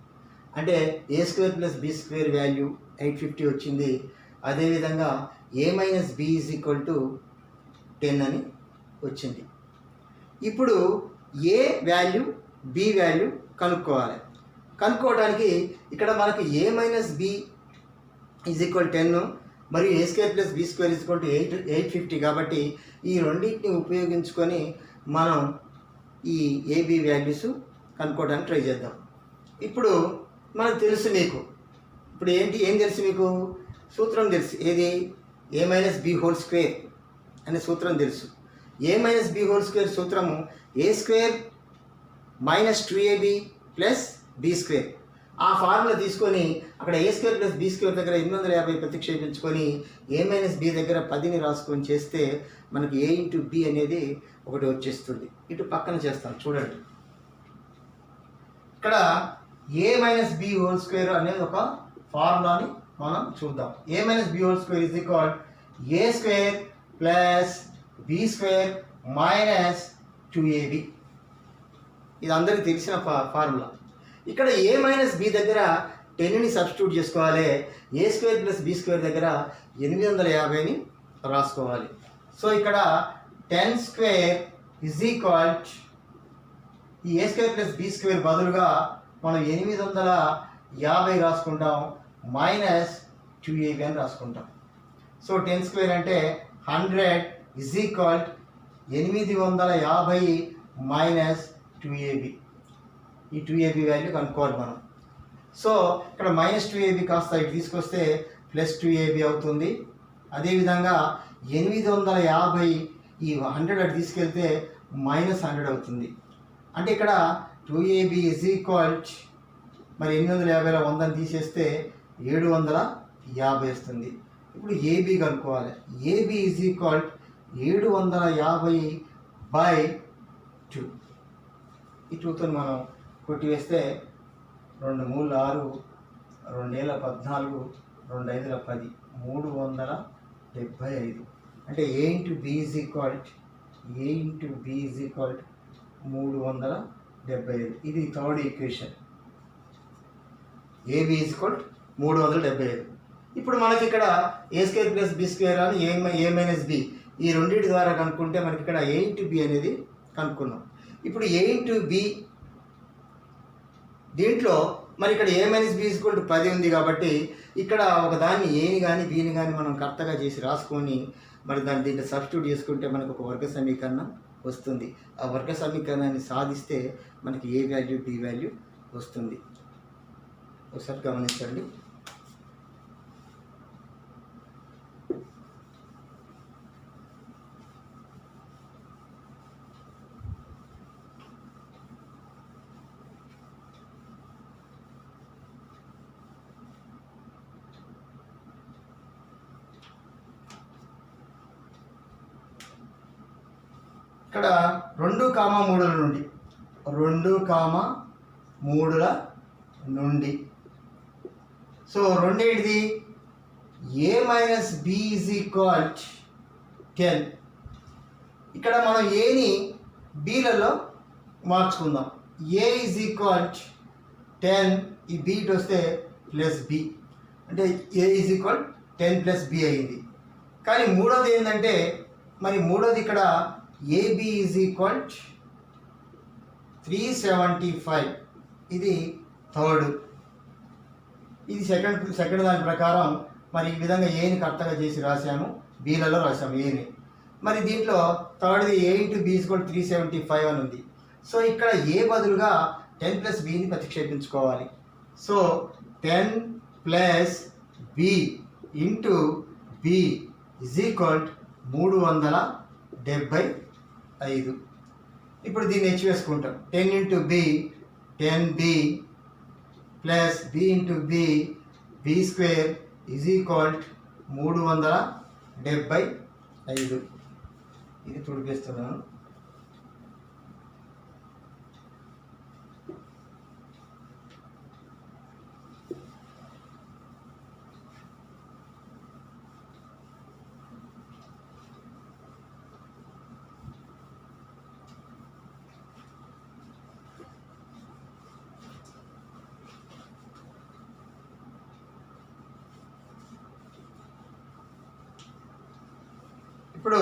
అంటే a square plus b square value 850 వచ్చింది. అదేవిధంగా a minus b is equal to 10 అని వచ్చింది. ఇప్పుడు a వాల్యూ b వాల్యూ కనుక్కోవాలి. కనుక్కోవడానికి ఇక్కడ మనకు a minus b is equal 10 మరియు a square plus b square is equal to 850. కాబట్టి ఈ రెండింటిని ఉపయోగించుకొని మనం ఈ ab వాల్యూస్ కనుక్కోవడానికి ట్రై చేద్దాం. ఇప్పుడు మనకు తెలుసు, మీకు ఇప్పుడు ఏం తెలుసు, మీకు సూత్రం తెలుసు. ఏది? a minus b whole square అనే సూత్రం తెలుసు. a minus b whole square సూత్రము a square minus 2ab plus b square. ఆ ఫార్ములా తీసుకొని అక్కడ a square plus b square దగ్గర 850 ప్రతిక్షేపించుకొని a మైనస్ b దగ్గర 10ని రాసుకొని చేస్తే మనకి a ఇంటూ b అనేది ఒకటి వచ్చేస్తుంది. ఇటు పక్కన చేస్తాం చూడండి. ఇక్కడ a minus b whole square అనేది ఒక ఫార్ములాని మనం చూద్దాం. a minus b whole square is equal a square plus b square minus 2ab. ఇది అందరికీ తెలిసిన ఫార్ములా. ఇక్కడ a మైనస్ b దగ్గర 10ని సబ్స్టిట్యూట్ చేసుకోవాలి. a square plus b square దగ్గర 850ని రాసుకోవాలి. సో ఇక్కడ 10 స్క్వేర్ ఈజ్ ఈక్వల్ ఈ a square plus b square బదులుగా మనం 850 రాసుకుంటాం, మైనస్ 2ab అని రాసుకుంటాం. సో 10 స్క్వేర్ అంటే 100 ఈజ్ ఈక్వల్ 850 మైనస్ 2ab. ఈ 2ab వాల్యూ కనుక్కోవాలి మనం. సో ఇక్కడ మైనస్ 2ab కాస్త ఇటు తీసుకొస్తే ప్లస్ 2ab అవుతుంది. అదేవిధంగా 850 ఈ 100 అటు తీసుకెళ్తే మైనస్ 100 అవుతుంది. అంటే ఇక్కడ 2ab ఈజ్ ఈక్వల్ మరి 850లో 100ని తీసేస్తే 750 వస్తుంది. ఇప్పుడు ab కనుక్కోవాలి. ab is equal 750/2. ఈ 2తో మనం కొట్టివేస్తే 2 3 6, 2 ఏళ్ళ 14, 2 5ల 10, 375. అంటే a into b is equal 375. ఇది third equation. ab is equal 375. ఇప్పుడు మనకి ఇక్కడ a square plus b square అని a మైనస్ b ఈ రెండింటి ద్వారా కనుక్కుంటే మనకి ఇక్కడ a ఇంటూ b అనేది కనుక్కున్నాం. ఇప్పుడు a ఇంటూ b దీంట్లో మరి ఇక్కడ a minus b is equal to 10 ఉంది. కాబట్టి ఇక్కడ ఒక దాన్ని ఏని కానీ బీని కానీ మనం కర్తగా చేసి రాసుకొని మరి దీంట్లో సబ్స్టిట్యూట్ చేసుకుంటే మనకు ఒక వర్గ సమీకరణం వస్తుంది. ఆ వర్గ సమీకరణాన్ని సాధిస్తే మనకి ఏ వాల్యూ బి వాల్యూ వస్తుంది. ఒకసారి గమనించండి. ఇక్కడ 2,3ల నుండి 2,3ల నుండి సో రెండేంటిది a minus b is equal 10. ఇక్కడ మనం ఏని బీలలో మార్చుకుందాం. a ఈజ్ ఈక్వల్ 10, ఈ b ఇటు వస్తే ప్లస్ b అంటే a is equal 10 plus b అయింది. కానీ మూడోది ఏంటంటే మరి మూడోది ఇక్కడ ab ఈజ్ ఈక్వల్ 375. ఇది థర్డ్. ఇది సెకండ్ దాని ప్రకారం మరి ఈ విధంగా ఏని కర్తగా చేసి రాసాము, బీలలో రాసాము ఏని. మరి దీంట్లో థర్డ్ది a ఇంటూ బి ఈక్వల్ 375 అని ఉంది. సో ఇక్కడ ఏ బదులుగా 10 ప్లస్ బిని ప్రతిక్షేపించుకోవాలి. So 10 plus b into b is equal 375. ఇప్పుడు దీన్ని హెచ్ వేసుకుంటాం. 10 into b 10b plus b into b b square is equal 375. ఇది తుడిపిస్తున్నాను. ఇప్పుడు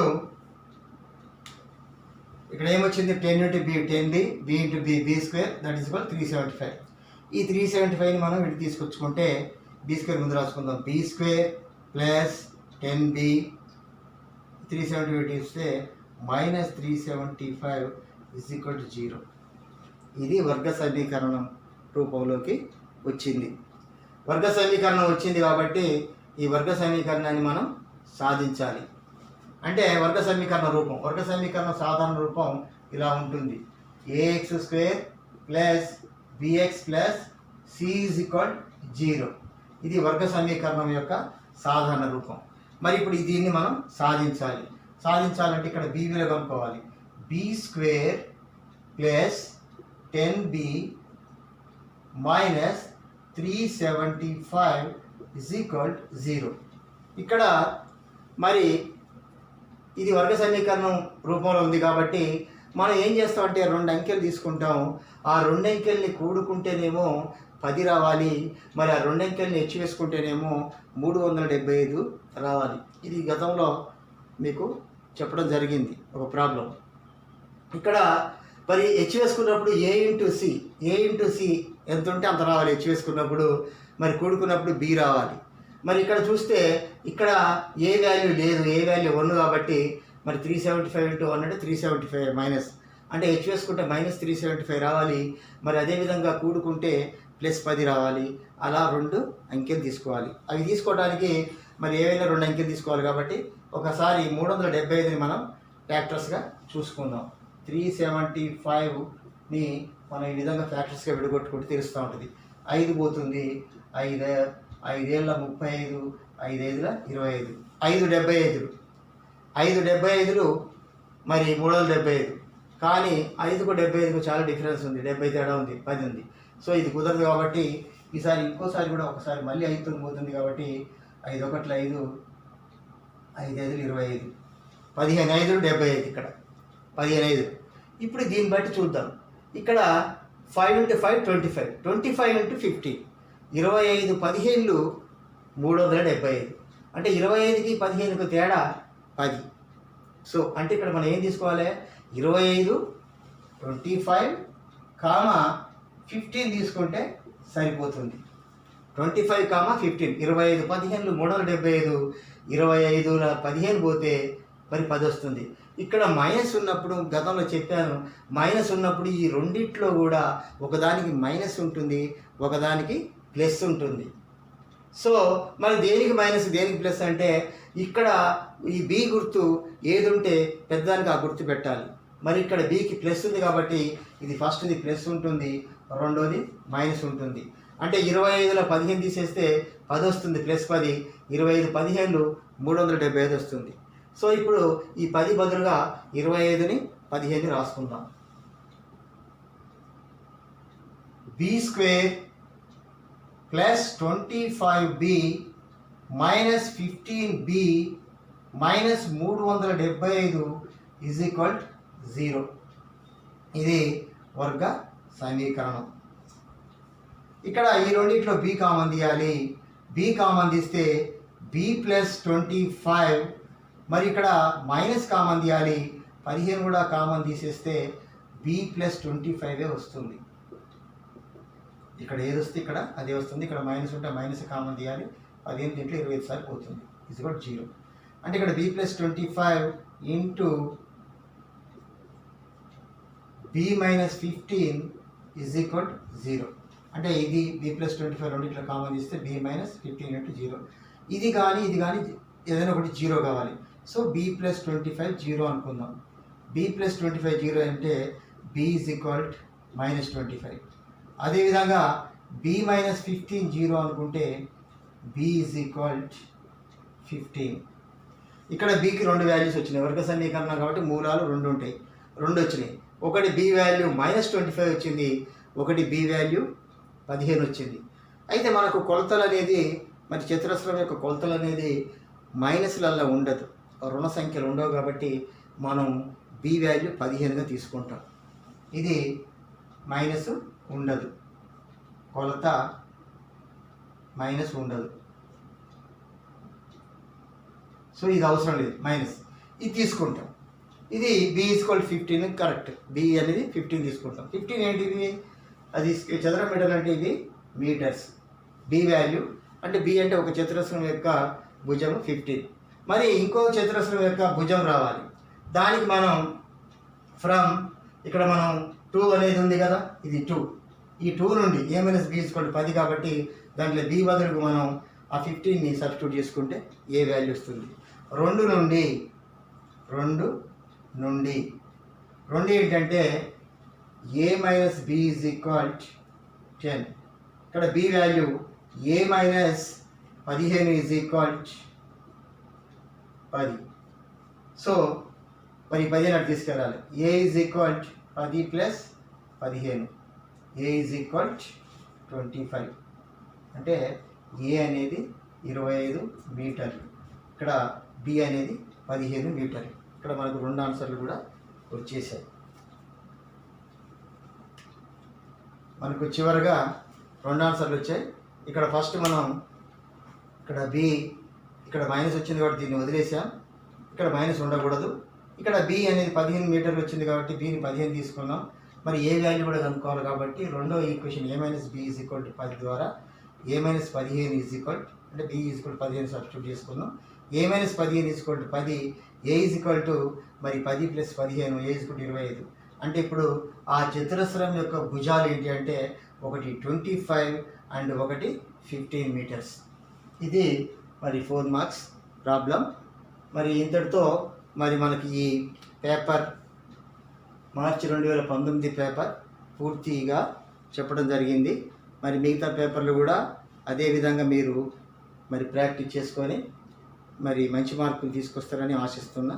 ఇక్కడ ఏమొచ్చింది, 10 into b 10b, b into b b square that is equal 375. ఈ 375ని మనం ఇటు తీసుకొచ్చుకుంటే బి స్క్వేర్ ముందు రాసుకుందాం. బి స్క్వేర్ ప్లస్ 10b 375 ఇస్తే మైనస్ 375 ఈజ్ ఈక్వల్ టు 0. ఇది వర్గ సమీకరణం రూపంలోకి వచ్చింది. వర్గ సమీకరణం వచ్చింది కాబట్టి ఈ వర్గ సమీకరణాన్ని మనం సాధించాలి. అంటే వర్గ సమీకరణ సాధారణ రూపం ఇలా ఉంటుంది. ax square plus bx plus c is equal 0. ఇది వర్గ సమీకరణం యొక్క సాధారణ రూపం. మరి ఇప్పుడు దీన్ని మనం సాధించాలంటే ఇక్కడ b విలువ కనుక్కోవాలి. b square plus 10b minus 375 is equal 0. ఇక్కడ మరి ఇది వర్గ సమీకరణం రూపంలో ఉంది కాబట్టి మనం ఏం చేస్తామంటే 2 అంకెలు తీసుకుంటాం. ఆ 2 అంకెల్ని కూడుకుంటేనేమో 10 రావాలి. మరి ఆ 2 అంకెల్ని హెచ్చు వేసుకుంటేనేమో 375 రావాలి. ఇది గతంలో మీకు చెప్పడం జరిగింది ఒక ప్రాబ్లం. ఇక్కడ మరి హెచ్చు వేసుకున్నప్పుడు ఏ ఇంటూ సి ఎంత ఉంటే అంత రావాలి హెచ్చు వేసుకున్నప్పుడు. మరి కూడుకున్నప్పుడు బి రావాలి. మరి ఇక్కడ చూస్తే ఇక్కడ ఏ వాల్యూ లేదు, ఏ వాల్యూ 1 కాబట్టి మరి 375 ఇంటూ 1 అంటే 375 మైనస్ అంటే హెచ్ వేసుకుంటే మైనస్ 375 రావాలి. మరి అదేవిధంగా కూడుకుంటే ప్లస్ 10 రావాలి. అలా 2 అంకెలు తీసుకోవాలి. అవి తీసుకోవడానికి మరి ఏవైనా 2 అంకెలు తీసుకోవాలి కాబట్టి ఒకసారి 375ని మనం ఫ్యాక్టర్స్గా చూసుకుందాం. 375ని మనం ఈ విధంగా ఫ్యాక్టర్స్గా విడగొట్టుకుంటే తెలుస్తూ ఉంటుంది. 5 పోతుంది, 5 ఏళ్ళ 35, 5 ఐదుల 25, 5 75 మరి 375. కానీ 5కు 75కు చాలా డిఫరెన్స్ ఉంది, 70 తేడా ఉంది, 10 ఉంది. సో ఇది కుదరదు కాబట్టి ఈసారి ఇంకోసారి కూడా ఒకసారి మళ్ళీ 5తో పోతుంది కాబట్టి 5 1 5, 5 5 25, 15 5 75. ఇక్కడ 15 5. ఇప్పుడు దీన్ని బట్టి చూద్దాం. ఇక్కడ 5 ఇంటూ 5 25, 25 ఇంటూ 50 25 15లు 375. అంటే 25కి 15కు తేడా 10. సో అంటే ఇక్కడ మనం ఏం తీసుకోవాలి, 25 25 15 తీసుకుంటే సరిపోతుంది. 25 15, 25 15లు 375, 25ల 15 పోతే మరి 10 వస్తుంది. ఇక్కడ మైనస్ ఉన్నప్పుడు గతంలో చెప్పాను, మైనస్ ఉన్నప్పుడు ఈ రెండిట్లో కూడా ఒకదానికి మైనస్ ఉంటుంది, ఒకదానికి ప్లస్ ఉంటుంది. సో మరి దేనికి మైనస్ దేనికి ప్లస్ అంటే ఇక్కడ ఈ బి గుర్తు ఏది ఉంటే పెద్దదానికి ఆ గుర్తు పెట్టాలి. మరి ఇక్కడ బికి ప్లస్ ఉంది కాబట్టి ఇది ఫస్ట్ది ప్లస్ ఉంటుంది, రెండోది మైనస్ ఉంటుంది. అంటే 25ల 15 తీసేస్తే 10 వస్తుంది, ప్లస్ 10. 25 15లు 375 వస్తుంది. సో ఇప్పుడు ఈ 10 బదులుగా 25ని 15 రాసుకుందాం. B square plus 25b minus 15b minus 375 is equal 0. ఇది వర్గ సమీకరణం. ఇక్కడ ఈ రెండిట్లో బి కామన్ తీయాలి. బి కామన్ తీస్తే బి ప్లస్ 25, మరి ఇక్కడ మైనస్ కామన్ తీయాలి. 15 కూడా కామన్ తీసేస్తే బి ప్లస్ 25 వస్తుంది. ఇక్కడ ఏది వస్తే ఇక్కడ అదే వస్తుంది. ఇక్కడ మైనస్ ఉంటే మైనస్ కామన్ తీయాలి. 15 దీంట్లో 25 సార్లు పోతుంది. ఇది కూడా 0. అంటే ఇక్కడ b + 25 into b - 15 is equal 0. అంటే ఇది b + 25 రెండిట్లో కామన్ తీస్తే b - 15 ఇంటూ 0. ఇది కానీ ఏదైనా ఒకటి 0 కావాలి. సో b + 25 0 అనుకుందాం. b + 25 0 అంటే b ఈజ్ ఈక్వల్ -25. అదేవిధంగా b - 15 0 అనుకుంటే b ఈజ్ ఈక్వల్ 15. ఇక్కడ bకి 2 వాల్యూస్ వచ్చినాయి. వర్గ సమీకరణం కాబట్టి మూలాలు 2 ఉంటాయి. 2 వచ్చినాయి. ఒకటి b వాల్యూ -25 వచ్చింది, ఒకటి b వాల్యూ 15 వచ్చింది. అయితే మనకు కొలతలు అనేది మరి చతురస్రం యొక్క కొలతలు అనేది మైనస్లలో ఉండదు, రుణ సంఖ్యలు ఉండవు కాబట్టి మనం b వాల్యూ 15గా తీసుకుంటాం. ఇది మైనస్ ఉండదు, కొలత మైనస్ ఉండదు. సో ఇది అవసరం లేదు, మైనస్ ఇది తీసుకుంటాం. ఇది b = 15 కరెక్ట్. b అనేది 15 తీసుకుంటాం. 15 ఏంటిది? అది చదర మీటర్ అంటే ఇది మీటర్స్. b వాల్యూ అంటే b అంటే ఒక చతురస్రం యొక్క భుజం 15. మరి ఇంకో చతురస్రం యొక్క భుజం రావాలి. దానికి మనం ఇక్కడ మనం 2 అనేది ఉంది కదా, ఇది 2. ఈ 2 నుండి a - b = 10 కాబట్టి దాంట్లో b బదులుకు మనం ఆ 15ని సబ్స్టిట్యూట్ చేసుకుంటే ఏ వాల్యూ వస్తుంది? 2 ఏంటంటే a - b = 10. ఇక్కడ b వాల్యూ a - 15 = 10. సో మరి 15 అటు తీసుకెళ్ళాలి. a = 10 + 15, a = 25. అంటే a అనేది 25 మీటర్లు, ఇక్కడ b అనేది 15 మీటర్లు. ఇక్కడ మనకు 2 ఆన్సర్లు కూడా వచ్చేసాయి. మనకు చివరిగా 2 ఆన్సర్లు వచ్చాయి. ఇక్కడ ఫస్ట్ మనం ఇక్కడ b ఇక్కడ మైనస్ వచ్చింది కాబట్టి దీన్ని వదిలేసాం. ఇక్కడ మైనస్ ఉండకూడదు. ఇక్కడ b అనేది 15 మీటర్లు వచ్చింది కాబట్టి bని 15 తీసుకున్నాం. మరి ఏ వాల్యూ కూడా కనుక్కోవాలి కాబట్టి రెండో ఈక్వేషన్ a - b = 10 ద్వారా a - 15 అంటే b = 15 సబ్స్టిట్యూట్ చేసుకున్నాం. a - 15 = 10, a మరి 10 + 15, a = 25. అంటే ఇప్పుడు ఆ చతురస్రం యొక్క భుజాలు ఏంటి అంటే ఒకటి 25 అండ్ ఒకటి 15 మీటర్స్. ఇది మరి 4 మార్క్స్ ప్రాబ్లం. మరి ఇంతటితో మరి మనకి ఈ పేపర్ మార్చి 2019 పేపర్ పూర్తిగా చెప్పడం జరిగింది. మరి మిగతా పేపర్లు కూడా అదే విధంగా మీరు మరి ప్రాక్టీస్ చేసుకొని మరి మంచి మార్కులు తీసుకొస్తారని ఆశిస్తున్నా.